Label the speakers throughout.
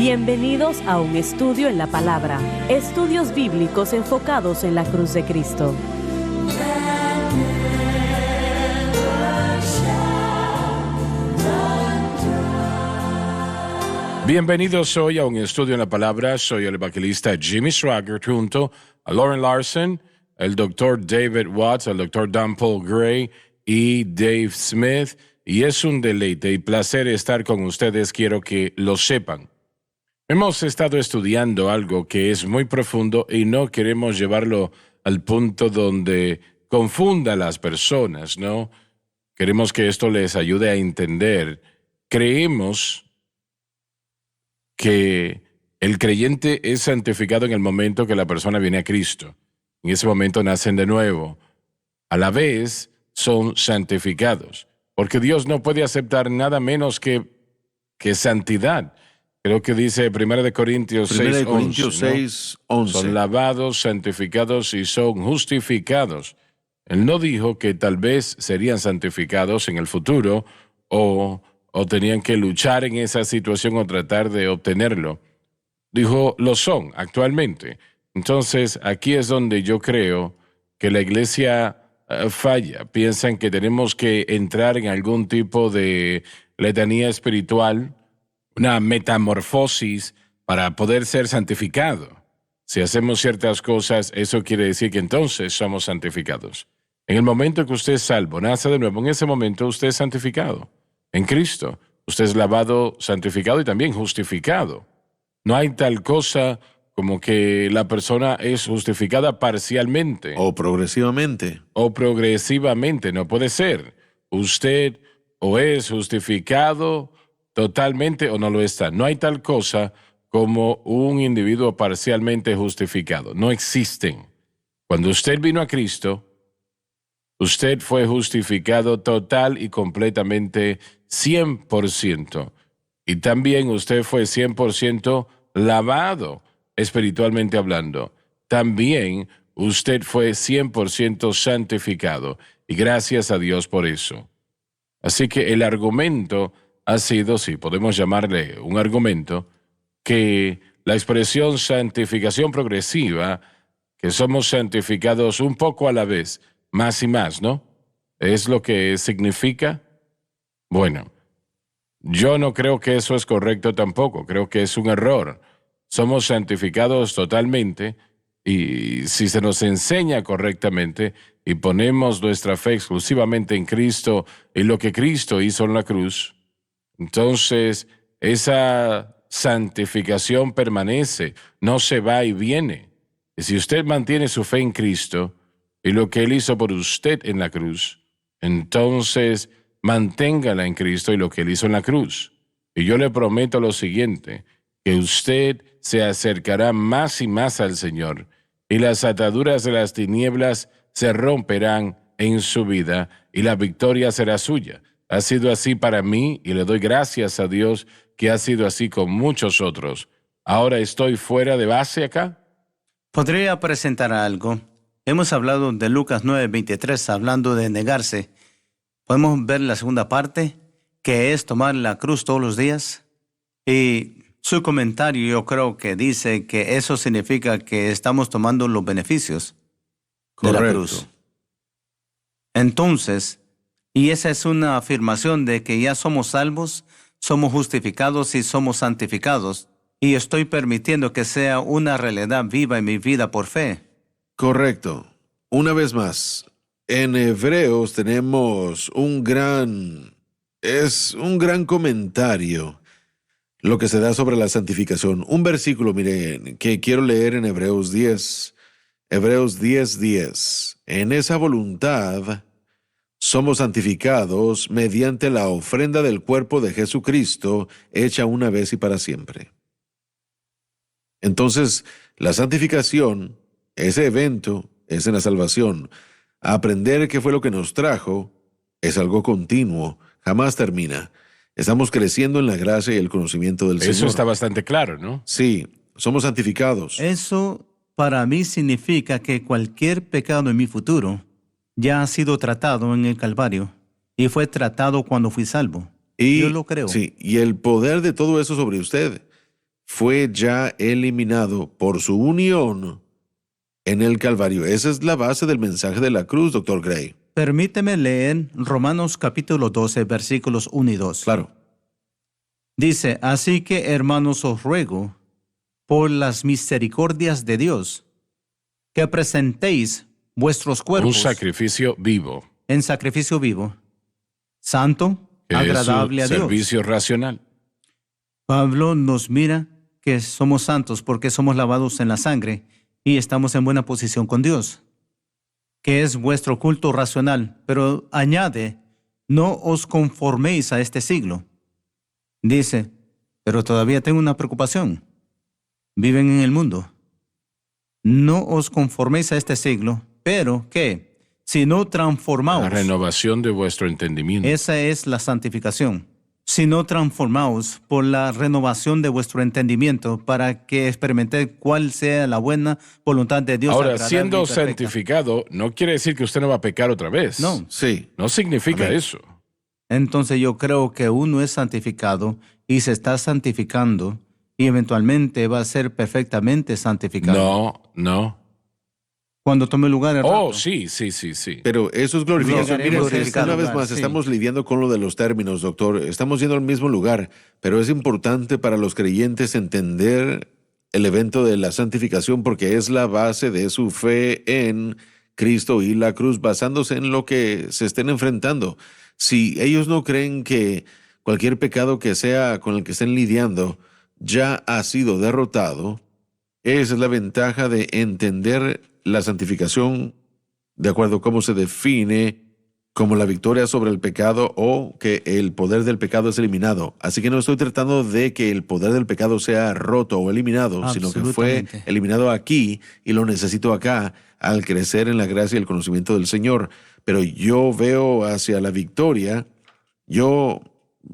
Speaker 1: Bienvenidos a un estudio en la palabra. Estudios bíblicos enfocados en la cruz de Cristo.
Speaker 2: Bienvenidos hoy a un estudio en la palabra. Soy el evangelista Jimmy Swaggart junto a Lauren Larson, el doctor David Watts, el doctor Dan Paul Gray y Dave Smith. Y es un deleite y placer estar con ustedes. Quiero que lo sepan. Hemos estado estudiando algo que es muy profundo y no queremos llevarlo al punto donde confunda a las personas, ¿no? Queremos que esto les ayude a entender. Creemos que el creyente es santificado en el momento que la persona viene a Cristo. En ese momento nacen de nuevo. A la vez son santificados, porque Dios no puede aceptar nada menos que santidad. Creo que dice 1 Corintios 6:11, ¿no? Son lavados, santificados y son justificados. Él no dijo que tal vez serían santificados en el futuro o tenían que luchar en esa situación o tratar de obtenerlo. Dijo, lo son actualmente. Entonces, aquí es donde yo creo que la iglesia falla. Piensan que tenemos que entrar en algún tipo de letanía espiritual, una metamorfosis para poder ser santificado. Si hacemos ciertas cosas, eso quiere decir que entonces somos santificados. En el momento que usted es salvo, nace de nuevo, en ese momento usted es santificado. En Cristo, usted es lavado, santificado y también justificado. No hay tal cosa como que la persona es justificada parcialmente.
Speaker 3: O progresivamente.
Speaker 2: O progresivamente, no puede ser. Usted o es justificado totalmente o no lo está. No hay tal cosa como un individuo parcialmente justificado. No existen. Cuando usted vino a Cristo, usted fue justificado total y completamente 100%. Y también usted fue 100% lavado, espiritualmente hablando. También usted fue 100% santificado. Y gracias a Dios por eso. Así que el argumento ha sido, si podemos llamarle un argumento, que la expresión santificación progresiva, que somos santificados un poco a la vez, más y más, ¿no? ¿Es lo que significa? Bueno, yo no creo que eso es correcto tampoco, creo que es un error. Somos santificados totalmente y si se nos enseña correctamente y ponemos nuestra fe exclusivamente en Cristo y lo que Cristo hizo en la cruz, entonces esa santificación permanece, no se va y viene. Y si usted mantiene su fe en Cristo y lo que Él hizo por usted en la cruz, entonces manténgala en Cristo y lo que Él hizo en la cruz. Y yo le prometo lo siguiente, que usted se acercará más y más al Señor y las ataduras de las tinieblas se romperán en su vida y la victoria será suya. Ha sido así para mí y le doy gracias a Dios que ha sido así con muchos otros. Ahora estoy fuera de base acá.
Speaker 4: ¿Podría presentar algo? Hemos hablado de Lucas 9:23, hablando de negarse. ¿Podemos ver la segunda parte, que es tomar la cruz todos los días? Y su comentario yo creo que dice que eso significa que estamos tomando los beneficios de la cruz. Entonces, y esa es una afirmación de que ya somos salvos, somos justificados y somos santificados. Y estoy permitiendo que sea una realidad viva en mi vida por fe.
Speaker 3: Correcto. Una vez más, en Hebreos tenemos un gran comentario lo que se da sobre la santificación. Un versículo, miren, que quiero leer en Hebreos 10. Hebreos 10:10. En esa voluntad somos santificados mediante la ofrenda del cuerpo de Jesucristo, hecha una vez y para siempre. Entonces, la santificación, ese evento, es en la salvación. Aprender qué fue lo que nos trajo es algo continuo, jamás termina. Estamos creciendo en la gracia y el conocimiento del Señor.
Speaker 2: Eso está bastante claro, ¿no?
Speaker 3: Sí, somos santificados.
Speaker 4: Eso para mí significa que cualquier pecado en mi futuro ya ha sido tratado en el Calvario y fue tratado cuando fui salvo. Yo lo creo.
Speaker 3: Sí, y el poder de todo eso sobre usted fue ya eliminado por su unión en el Calvario. Esa es la base del mensaje de la cruz, doctor Gray.
Speaker 4: Permíteme leer Romanos capítulo 12, versículos 1 y 2.
Speaker 3: Claro.
Speaker 4: Dice, así que hermanos os ruego, por las misericordias de Dios, que presentéis vuestros
Speaker 2: Un
Speaker 4: cuerpos
Speaker 2: sacrificio vivo.
Speaker 4: en sacrificio vivo, santo,
Speaker 2: Que
Speaker 4: agradable a
Speaker 2: es un
Speaker 4: Dios.
Speaker 2: servicio racional.
Speaker 4: Pablo nos mira que somos santos porque somos lavados en la sangre y estamos en buena posición con Dios, que es vuestro culto racional, pero añade, no os conforméis a este siglo. Dice, pero todavía tengo una preocupación. Viven en el mundo. No os conforméis a este siglo, pero ¿qué? Si no transformaos.
Speaker 2: La renovación de vuestro entendimiento.
Speaker 4: Esa es la santificación. Si no transformaos por la renovación de vuestro entendimiento para que experimentéis cuál sea la buena voluntad de Dios.
Speaker 2: Ahora,
Speaker 4: agradable
Speaker 2: siendo
Speaker 4: y perfecta.
Speaker 2: santificado, no quiere decir que usted no va a pecar otra vez.
Speaker 4: No.
Speaker 3: Sí.
Speaker 2: No significa
Speaker 3: Amén.
Speaker 2: eso.
Speaker 4: Entonces yo creo que uno es santificado y se está santificando y eventualmente va a ser perfectamente santificado.
Speaker 2: No.
Speaker 4: Cuando tome lugar el
Speaker 2: Oh,
Speaker 4: rapto.
Speaker 2: sí.
Speaker 3: Pero eso es glorificación.
Speaker 4: Llegaremos
Speaker 3: Miren,
Speaker 4: a glorificar
Speaker 3: una vez
Speaker 4: lugar,
Speaker 3: más,
Speaker 4: sí.
Speaker 3: estamos lidiando con lo de los términos, doctor. Estamos yendo al mismo lugar, pero es importante para los creyentes entender el evento de la santificación porque es la base de su fe en Cristo y la cruz, basándose en lo que se estén enfrentando. Si ellos no creen que cualquier pecado que sea con el que estén lidiando ya ha sido derrotado, esa es la ventaja de entender la santificación de acuerdo a cómo se define como la victoria sobre el pecado o que el poder del pecado es eliminado. Así que no estoy tratando de que el poder del pecado sea roto o eliminado, sino que fue
Speaker 4: Absolutamente.
Speaker 3: eliminado aquí y lo necesito acá al crecer en la gracia y el conocimiento del Señor. Pero yo veo hacia la victoria,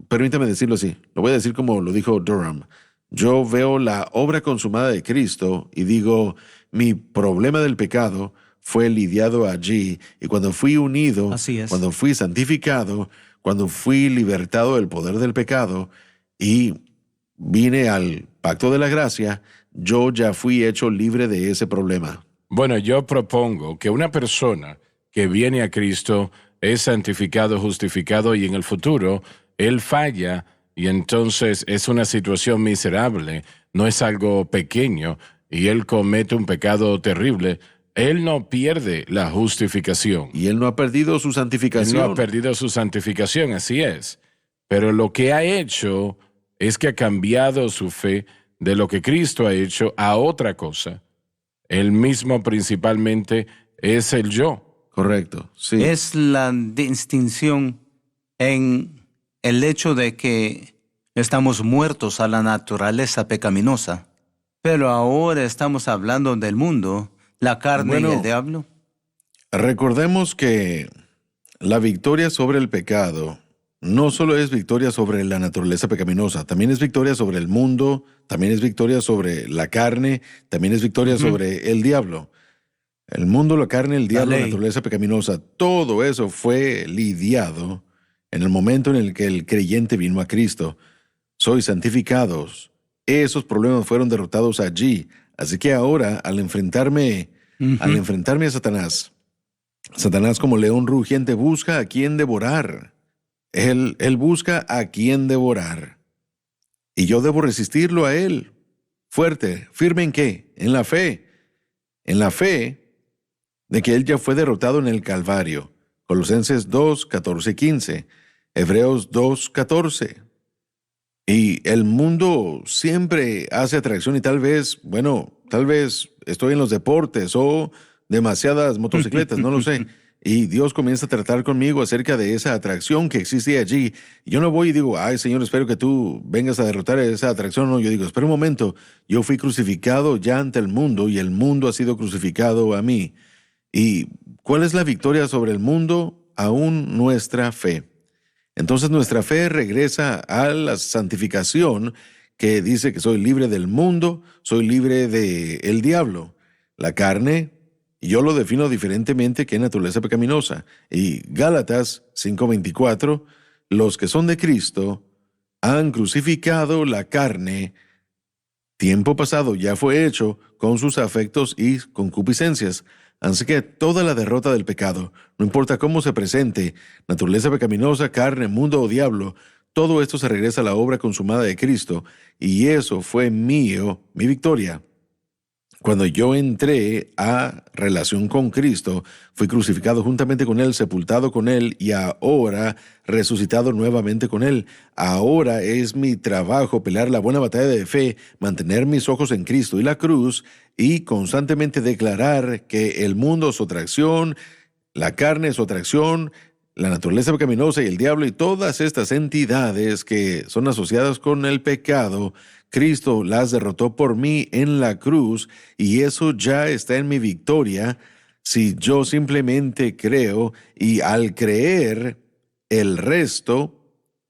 Speaker 3: permítame decirlo así, lo voy a decir como lo dijo Durham. Yo veo la obra consumada de Cristo y digo, mi problema del pecado fue lidiado allí y cuando fui unido,
Speaker 4: Así es.
Speaker 3: cuando fui santificado, cuando fui libertado del poder del pecado y vine al pacto de la gracia, yo ya fui hecho libre de ese problema.
Speaker 2: Bueno, yo propongo que una persona que viene a Cristo es santificado, justificado y en el futuro él falla y entonces es una situación miserable, no es algo pequeño y él comete un pecado terrible. Él no pierde la justificación.
Speaker 3: Y él no ha perdido su
Speaker 2: Él
Speaker 3: santificación.
Speaker 2: no ha perdido su santificación, así es. Pero lo que ha hecho es que ha cambiado su fe de lo que Cristo ha hecho a otra cosa. Él mismo principalmente es el yo.
Speaker 3: Correcto, sí.
Speaker 4: Es la distinción en el hecho de que estamos muertos a la naturaleza pecaminosa, pero ahora estamos hablando del mundo, la carne y
Speaker 3: Bueno,
Speaker 4: el diablo.
Speaker 3: Recordemos que la victoria sobre el pecado no solo es victoria sobre la naturaleza pecaminosa, también es victoria sobre el mundo, también es victoria sobre la carne, también es victoria sobre el diablo. El mundo, la carne, el diablo, la
Speaker 4: ley.
Speaker 3: naturaleza pecaminosa, todo eso fue lidiado en el momento en el que el creyente vino a Cristo. Sois santificados. Esos problemas fueron derrotados allí. Así que ahora, al enfrentarme a Satanás, Satanás como león rugiente busca a quien devorar. Él busca a quien devorar. Y yo debo resistirlo a él. Fuerte, firme ¿en qué? En la fe. En la fe de que él ya fue derrotado en el Calvario. Colosenses 2, 14 y 15. Hebreos 2, 14. Y el mundo siempre hace atracción y tal vez estoy en los deportes o demasiadas motocicletas, no lo sé. Y Dios comienza a tratar conmigo acerca de esa atracción que existe allí. Y yo no voy y digo, ay Señor, espero que tú vengas a derrotar esa atracción. No, yo digo, espera un momento, yo fui crucificado ya ante el mundo y el mundo ha sido crucificado a mí. ¿Y cuál es la victoria sobre el mundo? Aún nuestra fe. Entonces nuestra fe regresa a la santificación que dice que soy libre del mundo, soy libre del diablo. La carne, yo lo defino diferentemente que naturaleza pecaminosa. Y Gálatas 5:24, los que son de Cristo han crucificado la carne Tiempo pasado ya fue hecho con sus afectos y concupiscencias. Así que toda la derrota del pecado, no importa cómo se presente, naturaleza pecaminosa, carne, mundo o diablo, todo esto se regresa a la obra consumada de Cristo, y eso fue mío, mi victoria. Cuando yo entré a relación con Cristo, fui crucificado juntamente con Él, sepultado con Él y ahora resucitado nuevamente con Él. Ahora es mi trabajo pelear la buena batalla de fe, mantener mis ojos en Cristo y la cruz y constantemente declarar que el mundo es otra acción, la carne es otra acción, la naturaleza pecaminosa y el diablo y todas estas entidades que son asociadas con el pecado, Cristo las derrotó por mí en la cruz y eso ya está en mi victoria si yo simplemente creo y al creer el resto,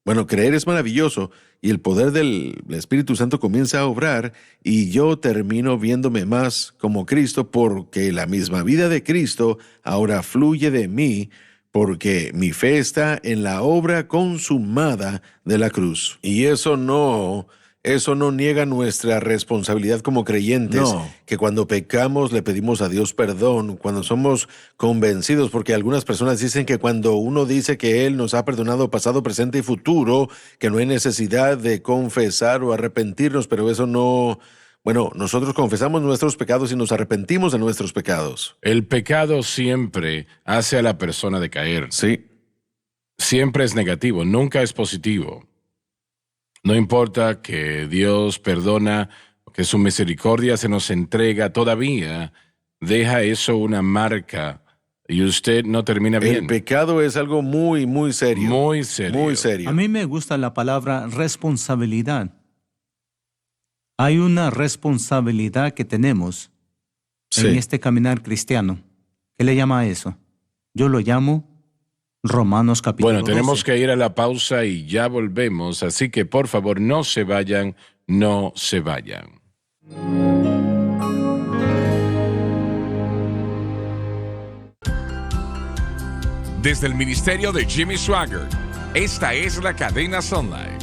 Speaker 3: bueno, creer es maravilloso y el poder del Espíritu Santo comienza a obrar y yo termino viéndome más como Cristo porque la misma vida de Cristo ahora fluye de mí porque mi fe está en la obra consumada de la cruz. Y eso no niega nuestra responsabilidad como creyentes,
Speaker 2: No.
Speaker 3: que cuando pecamos le pedimos a Dios perdón, cuando somos convencidos, porque algunas personas dicen que cuando uno dice que Él nos ha perdonado pasado, presente y futuro, que no hay necesidad de confesar o arrepentirnos, pero eso no... Bueno, nosotros confesamos nuestros pecados y nos arrepentimos de nuestros pecados.
Speaker 2: El pecado siempre hace a la persona decaer.
Speaker 3: Sí.
Speaker 2: Siempre es negativo, nunca es positivo. No importa que Dios perdona, que su misericordia se nos entrega, todavía deja eso una marca y usted no termina bien.
Speaker 3: El pecado es algo muy, muy serio.
Speaker 2: Muy serio.
Speaker 3: Muy serio.
Speaker 4: A mí me gusta la palabra responsabilidad. Hay una responsabilidad que tenemos
Speaker 3: Sí.
Speaker 4: en este caminar cristiano. ¿Qué le llama a eso? Yo lo llamo Romanos capítulo
Speaker 2: Bueno, tenemos
Speaker 4: 12.
Speaker 2: que ir a la pausa y ya volvemos, así que por favor no se vayan, no se vayan.
Speaker 5: Desde el ministerio de Jimmy Swaggart, esta es la cadena Sun Life.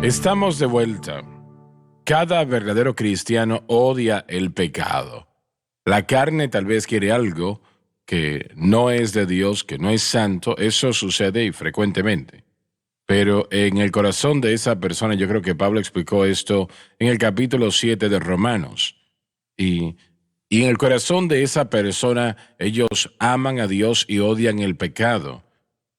Speaker 2: Estamos de vuelta. Cada verdadero cristiano odia el pecado. La carne tal vez quiere algo que no es de Dios, que no es santo. Eso sucede y frecuentemente. Pero en el corazón de esa persona, yo creo que Pablo explicó esto en el capítulo 7 de Romanos. Y en el corazón de esa persona, ellos aman a Dios y odian el pecado.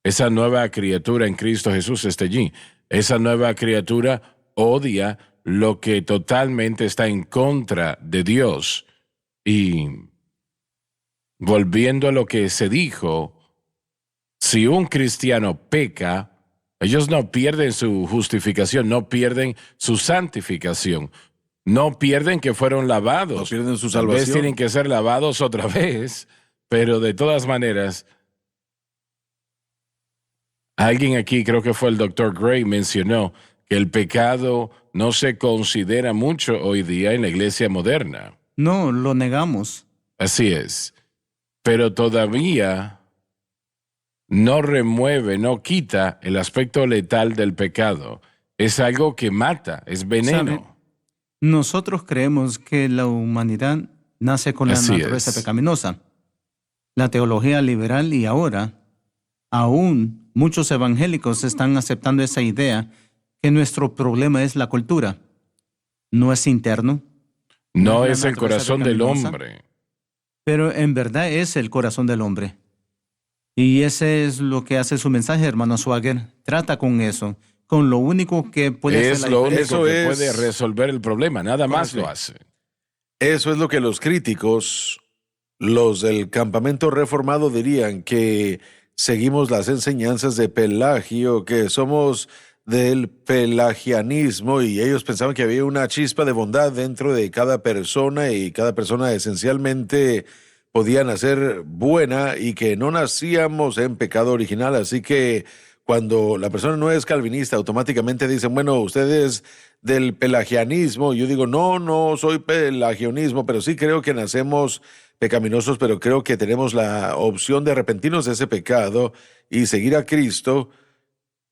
Speaker 2: Esa nueva criatura en Cristo Jesús está allí. Esa nueva criatura odia lo que totalmente está en contra de Dios. Y volviendo a lo que se dijo, si un cristiano peca, ellos no pierden su justificación, no pierden su santificación, no pierden que fueron lavados.
Speaker 3: No pierden su
Speaker 2: Tal vez
Speaker 3: salvación.
Speaker 2: tienen que ser lavados otra vez, pero de todas maneras, alguien aquí, creo que fue el Dr. Gray, mencionó que el pecado no se considera mucho hoy día en la iglesia moderna.
Speaker 4: No, lo negamos.
Speaker 2: Así es. Pero todavía no remueve, no quita el aspecto letal del pecado. Es algo que mata, es veneno.
Speaker 4: ¿Sabe? Nosotros creemos que la humanidad nace con la
Speaker 2: Así
Speaker 4: naturaleza
Speaker 2: es.
Speaker 4: pecaminosa. La teología liberal y ahora, aún muchos evangélicos están aceptando esa idea que nuestro problema es la cultura. No es interno,
Speaker 2: No
Speaker 4: la
Speaker 2: es el
Speaker 4: naturaleza
Speaker 2: corazón del
Speaker 4: pecaminosa.
Speaker 2: hombre.
Speaker 4: pero en verdad es el corazón del hombre. Y ese es lo que hace su mensaje, hermano Swagger. Trata con eso, con lo único que puede hacer
Speaker 2: Es
Speaker 4: la
Speaker 2: lo
Speaker 4: diferencia.
Speaker 2: único
Speaker 3: Eso
Speaker 2: que
Speaker 3: es-
Speaker 2: puede resolver el problema, nada más
Speaker 3: Correcto.
Speaker 2: lo hace.
Speaker 3: Eso es lo que los críticos, los del campamento reformado dirían, que seguimos las enseñanzas de Pelagio, que somos del pelagianismo y ellos pensaban que había una chispa de bondad dentro de cada persona y cada persona esencialmente podía nacer buena y que no nacíamos en pecado original. Así que cuando la persona no es calvinista, automáticamente dicen, bueno, usted es del pelagianismo. Yo digo, no soy pelagianismo, pero sí creo que nacemos pecaminosos, pero creo que tenemos la opción de arrepentirnos de ese pecado y seguir a Cristo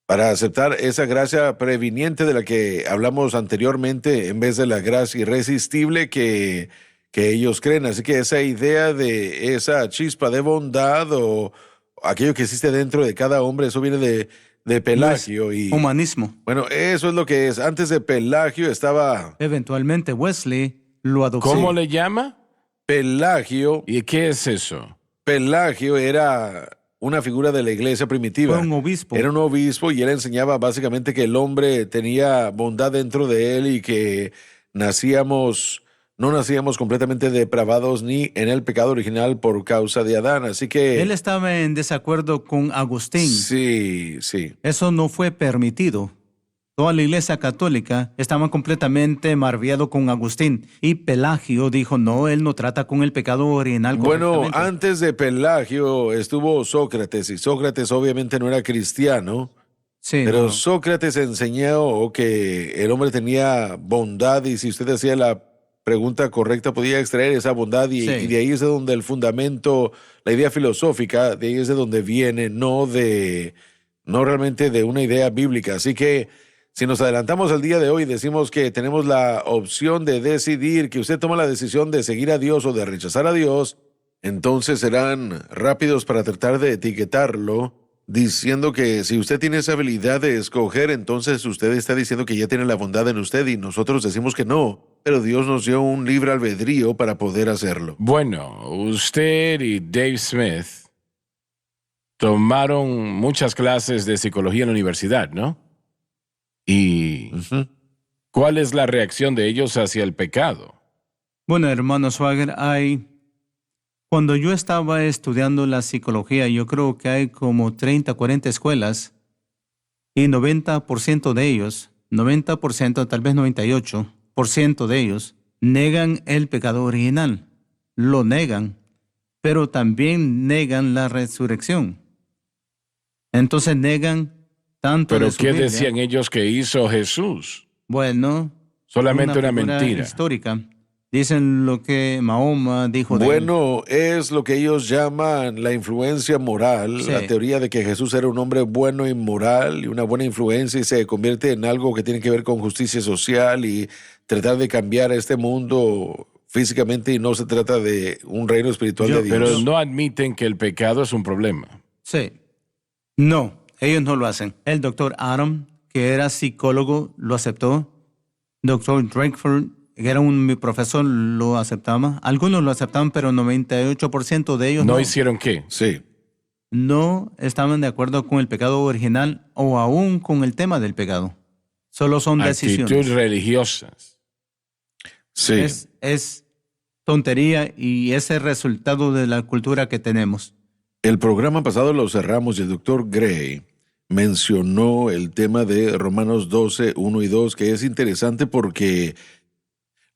Speaker 3: para aceptar esa gracia previniente de la que hablamos anteriormente, en vez de la gracia irresistible que ellos creen. Así que esa idea de esa chispa de bondad o aquello que existe dentro de cada hombre, eso viene de Pelagio. Y
Speaker 4: Humanismo.
Speaker 3: bueno, eso es lo que es. Antes de Pelagio estaba
Speaker 4: Eventualmente Wesley lo adoptó.
Speaker 2: ¿Cómo le llama?
Speaker 3: Pelagio.
Speaker 2: ¿Y qué es eso?
Speaker 3: Pelagio era una figura de la iglesia primitiva.
Speaker 4: Fue un obispo.
Speaker 3: Era un obispo y él enseñaba básicamente que el hombre tenía bondad dentro de él y que no nacíamos completamente depravados ni en el pecado original por causa de Adán. Así que
Speaker 4: Él estaba en desacuerdo con Agustín.
Speaker 3: sí.
Speaker 4: Eso no fue permitido. Toda la iglesia católica estaba completamente maravillado con Agustín. Y Pelagio dijo, no, él no trata con el pecado original
Speaker 3: Bueno,
Speaker 4: correctamente.
Speaker 3: antes de Pelagio estuvo Sócrates, y Sócrates obviamente no era cristiano,
Speaker 4: Sí,
Speaker 3: pero
Speaker 4: no.
Speaker 3: Sócrates enseñó que el hombre tenía bondad, y si usted hacía la pregunta correcta podía extraer esa bondad, y de ahí es de donde el fundamento, la idea filosófica, de ahí es de donde viene, no realmente de una idea bíblica. Así que si nos adelantamos al día de hoy y decimos que tenemos la opción de decidir, que usted toma la decisión de seguir a Dios o de rechazar a Dios, entonces serán rápidos para tratar de etiquetarlo, diciendo que si usted tiene esa habilidad de escoger, entonces usted está diciendo que ya tiene la bondad en usted, y nosotros decimos que no, pero Dios nos dio un libre albedrío para poder hacerlo.
Speaker 2: Bueno, usted y Dave Smith tomaron muchas clases de psicología en la universidad, ¿no? ¿Y cuál es la reacción de ellos hacia el pecado?
Speaker 4: Bueno, hermano Swagger, cuando yo estaba estudiando la psicología, yo creo que hay como 30, 40 escuelas y 90% de ellos, 90%, tal vez 98% de ellos, negan el pecado original. Lo negan, pero también negan la resurrección. Entonces negan tanto
Speaker 2: ¿Pero
Speaker 4: de su
Speaker 2: qué
Speaker 4: Biblia.
Speaker 2: decían ellos que hizo Jesús?
Speaker 4: Bueno,
Speaker 2: Solamente una
Speaker 4: figura
Speaker 2: mentira.
Speaker 4: histórica. Dicen lo que Mahoma dijo de él.
Speaker 3: Bueno, es lo que ellos llaman la influencia moral,
Speaker 4: Sí.
Speaker 3: la teoría de que Jesús era un hombre bueno y moral y una buena influencia, y se convierte en algo que tiene que ver con justicia social y tratar de cambiar este mundo físicamente, y no se trata de un reino espiritual de Dios.
Speaker 2: Pero no admiten que el pecado es un problema.
Speaker 4: Sí. No, ellos no lo hacen. El doctor Adam, que era psicólogo, lo aceptó. Doctor Drakeford, que era mi profesor, lo aceptaba. Algunos lo aceptaban, pero 98% de ellos
Speaker 2: ¿No
Speaker 4: no.
Speaker 2: hicieron qué?
Speaker 3: Sí.
Speaker 4: No estaban de acuerdo con el pecado original o aún con el tema del pecado. Solo son decisiones.
Speaker 2: Actitudes religiosas.
Speaker 3: Sí.
Speaker 4: Es tontería y es el resultado de la cultura que tenemos.
Speaker 3: El programa pasado lo cerramos y el doctor Gray mencionó el tema de Romanos 12, 1 y 2, que es interesante porque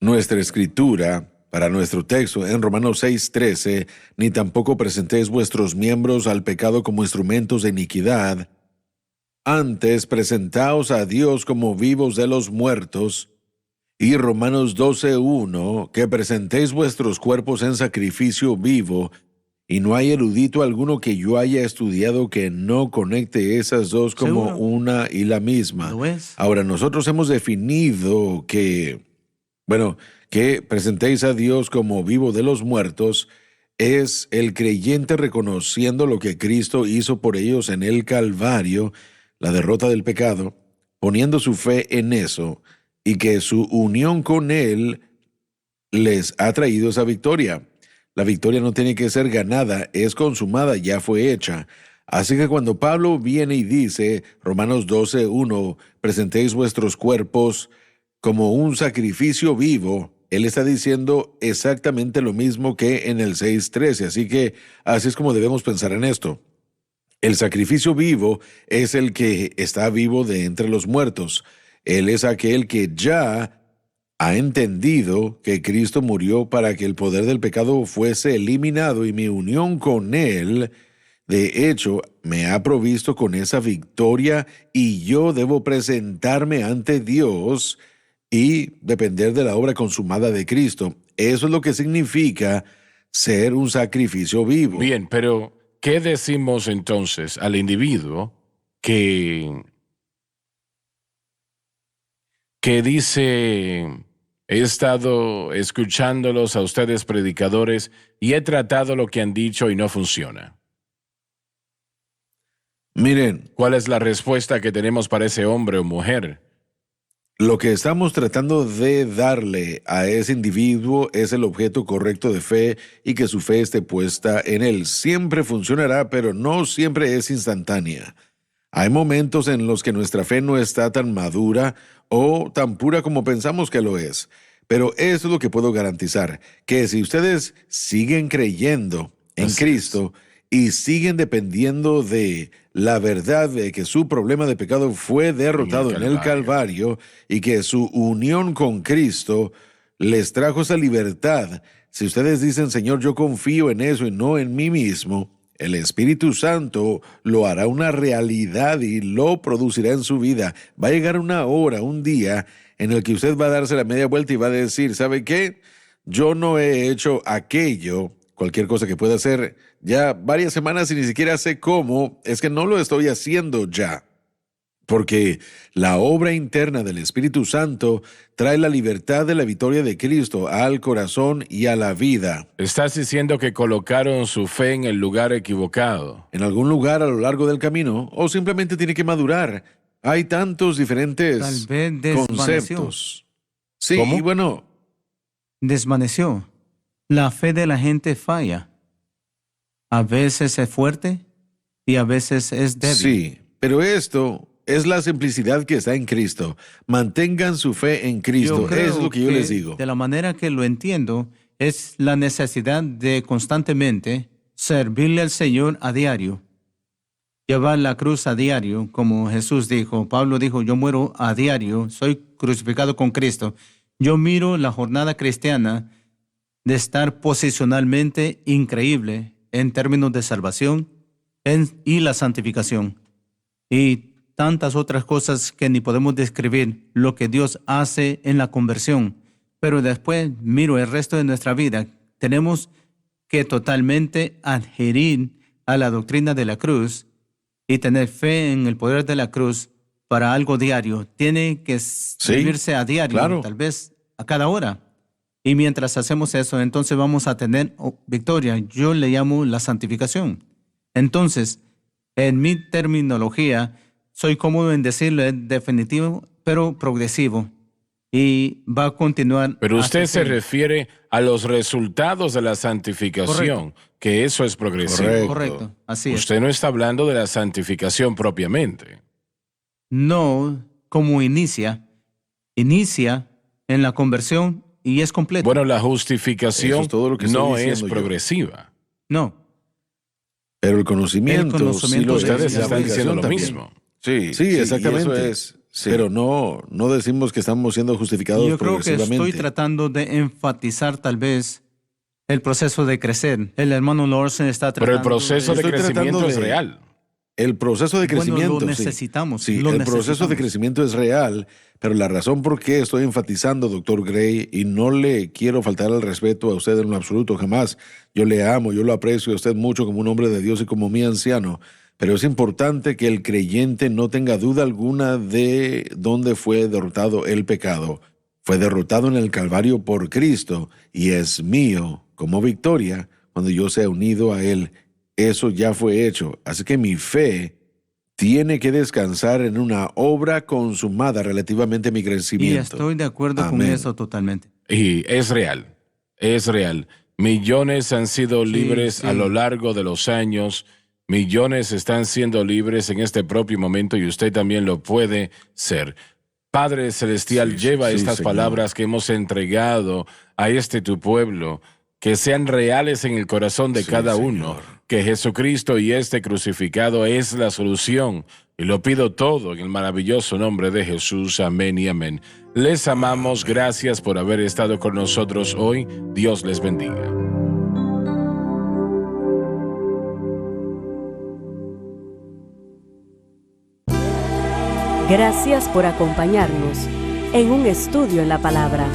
Speaker 3: nuestra escritura, para nuestro texto en Romanos 6, 13, ni tampoco presentéis vuestros miembros al pecado como instrumentos de iniquidad, antes presentaos a Dios como vivos de los muertos. Y Romanos 12, 1, que presentéis vuestros cuerpos en sacrificio vivo. Y no hay erudito alguno que yo haya estudiado que no conecte esas dos como
Speaker 4: Seguro.
Speaker 3: una y la misma.
Speaker 4: ¿Lo es?
Speaker 3: Ahora, nosotros hemos definido que presentéis a Dios como vivo de los muertos es el creyente reconociendo lo que Cristo hizo por ellos en el Calvario, la derrota del pecado, poniendo su fe en eso, y que su unión con Él les ha traído esa victoria. La victoria no tiene que ser ganada, es consumada, ya fue hecha. Así que cuando Pablo viene y dice, Romanos 12, 1, presentéis vuestros cuerpos como un sacrificio vivo, él está diciendo exactamente lo mismo que en el 6:13. Así que así es como debemos pensar en esto. El sacrificio vivo es el que está vivo de entre los muertos. Él es aquel que ya ha entendido que Cristo murió para que el poder del pecado fuese eliminado, y mi unión con Él De hecho, me ha provisto con esa victoria y yo debo presentarme ante Dios y depender de la obra consumada de Cristo. Eso es lo que significa ser un sacrificio vivo.
Speaker 2: Bien, pero ¿qué decimos entonces al individuo que dice, he estado escuchándolos a ustedes predicadores y he tratado lo que han dicho y no funciona?
Speaker 3: Miren,
Speaker 2: ¿Cuál es la respuesta que tenemos para ese hombre o mujer?
Speaker 3: lo que estamos tratando de darle a ese individuo es el objeto correcto de fe y que su fe esté puesta en él. Siempre funcionará, pero no siempre es instantánea. Hay momentos en los que nuestra fe no está tan madura o tan pura como pensamos que lo es. Pero eso es lo que puedo garantizar, que si ustedes siguen creyendo en
Speaker 2: Así
Speaker 3: Cristo y siguen dependiendo de la verdad de que su problema de pecado fue derrotado en el Calvario y que su unión con Cristo les trajo esa libertad, si ustedes dicen, Señor, yo confío en eso y no en mí mismo, el Espíritu Santo lo hará una realidad y lo producirá en su vida. Va a llegar una hora, un día, en el que usted va a darse la media vuelta y va a decir, ¿sabe qué? Yo no he hecho aquello, cualquier cosa que pueda hacer, ya varias semanas y ni siquiera sé cómo, es que no lo estoy haciendo ya. Porque la obra interna del Espíritu Santo trae la libertad de la victoria de Cristo al corazón y a la vida.
Speaker 2: Estás diciendo que colocaron su fe en el lugar equivocado.
Speaker 3: En algún lugar a lo largo del camino, o simplemente tiene que madurar. Hay tantos diferentes
Speaker 4: Tal vez desvaneció.
Speaker 3: conceptos. Sí,
Speaker 2: ¿Cómo?
Speaker 3: y bueno,
Speaker 4: Desvaneció. La fe de la gente falla. A veces es fuerte y a veces es débil.
Speaker 3: sí, pero esto es la simplicidad que está en Cristo. Mantengan su fe en Cristo,
Speaker 4: creo
Speaker 3: es lo que yo les digo.
Speaker 4: De la manera que lo entiendo, es la necesidad de constantemente servirle al Señor a diario. Llevar la cruz a diario, como Jesús dijo. Pablo dijo, yo muero a diario, soy crucificado con Cristo. Yo miro la jornada cristiana de estar posicionalmente increíble en términos de salvación y la santificación. Y tantas otras cosas que ni podemos describir lo que Dios hace en la conversión. Pero después miro el resto de nuestra vida. Tenemos que totalmente adherir a la doctrina de la cruz y tener fe en el poder de la cruz para algo diario. Tiene que vivirse a diario,
Speaker 3: claro.
Speaker 4: tal vez a cada hora. Y mientras hacemos eso, entonces vamos a tener victoria. Yo le llamo la santificación. Entonces, en mi terminología, soy cómodo en decirlo, es definitivo, pero progresivo. Y va a continuar.
Speaker 2: Pero usted
Speaker 4: hasta
Speaker 2: se
Speaker 4: que-
Speaker 2: refiere a los resultados de la santificación, que eso es progresivo.
Speaker 4: Correcto, así es.
Speaker 2: Usted no está hablando de la santificación propiamente.
Speaker 4: No como inicia en la conversión y es completo.
Speaker 2: Bueno, la justificación
Speaker 3: Eso es todo lo que estoy
Speaker 2: no es
Speaker 3: diciendo yo.
Speaker 2: progresiva.
Speaker 4: No,
Speaker 3: Pero el conocimiento,
Speaker 4: El conocimiento
Speaker 3: sí lo
Speaker 4: de
Speaker 3: es,
Speaker 2: Ustedes
Speaker 3: y la
Speaker 2: están diciendo
Speaker 3: aplicación
Speaker 2: lo
Speaker 3: también.
Speaker 2: mismo.
Speaker 3: Sí, exactamente.
Speaker 6: eso es, sí.
Speaker 3: Pero no decimos que estamos siendo justificados
Speaker 4: yo creo que
Speaker 3: progresivamente.
Speaker 4: estoy tratando de enfatizar tal vez el proceso de crecer. El hermano Lawson está tratando
Speaker 2: Pero el proceso de
Speaker 3: Estoy
Speaker 2: crecimiento
Speaker 3: tratando
Speaker 2: es
Speaker 3: de-
Speaker 2: real.
Speaker 3: El proceso de
Speaker 4: Bueno,
Speaker 3: crecimiento,
Speaker 4: lo necesitamos,
Speaker 3: Sí,
Speaker 4: lo
Speaker 3: el proceso de
Speaker 4: necesitamos.
Speaker 3: crecimiento es real, pero la razón por qué estoy enfatizando, doctor Gray, y no le quiero faltar al respeto a usted en lo absoluto, jamás. Yo le amo, yo lo aprecio a usted mucho como un hombre de Dios y como mi anciano, pero es importante que el creyente no tenga duda alguna de dónde fue derrotado el pecado. Fue derrotado en el Calvario por Cristo y es mío como victoria cuando yo sea unido a Él. Eso ya fue hecho. Así que mi fe tiene que descansar en una obra consumada relativamente a mi
Speaker 4: Y
Speaker 3: crecimiento.
Speaker 4: estoy de acuerdo con
Speaker 3: Amén.
Speaker 4: eso totalmente.
Speaker 2: Y es real, es real. Millones han sido libres
Speaker 4: sí.
Speaker 2: a lo largo de los años. Millones están siendo libres en este propio momento y usted también lo puede ser. Padre Celestial, lleva
Speaker 3: sí,
Speaker 2: estas
Speaker 3: Señor.
Speaker 2: palabras que hemos entregado a tu pueblo, que sean reales en el corazón de
Speaker 3: Sí,
Speaker 2: cada
Speaker 3: Señor.
Speaker 2: uno, que Jesucristo y crucificado es la solución. Y lo pido todo en el maravilloso nombre de Jesús. Amén y amén. Les amamos. Gracias por haber estado con nosotros hoy. Dios les bendiga.
Speaker 1: Gracias por acompañarnos en un estudio en la palabra.